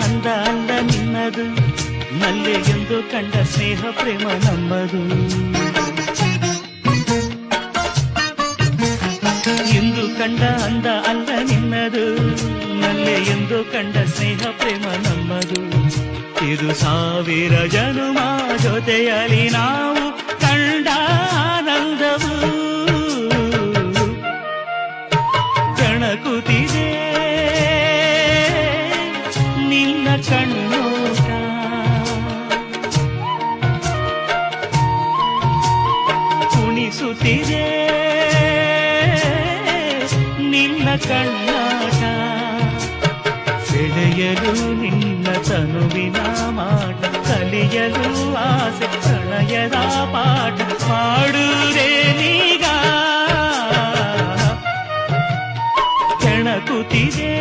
ಅಂದ ಅಲ್ಲ ನಿನ್ನದು, ನಲ್ಲೆ ಎಂದು ಕಂಡ ಸ್ನೇಹ ಪ್ರೇಮ ನಮ್ಮದು. ಎಂದು ಕಂಡ ಅಂದ ಅಲ್ಲ ನಿನ್ನದು, ನಲ್ಲೆ ಎಂದು ಕಂಡ ಸ್ನೇಹ ಪ್ರೇಮ ನಮ್ಮದು. ಇದು 1000 ಜನುಮ ಜೊತೆಯಲಿ ನಾವು ಕಂಡ ಆನಂದವು. ಕಣಕುತ್ತಿದೆ ನಿನ್ನ ಕಣ್ಣೋಟ, ಕುಣಿಸುತ್ತಿದೆ ನಿನ್ನ ಕಣ್ಣಾಟ. ಸೆಳೆಯಲು ನಿನ್ನ ತನುವಿನ ಮಾಟ, ಕಲಿಯಲು ಆಸೆ ಪ್ರಣಯದ ಪಾಠ ಮಾಡುವುದೇ ನೀಗ. ಕೆಣಕುತ್ತಿದೆ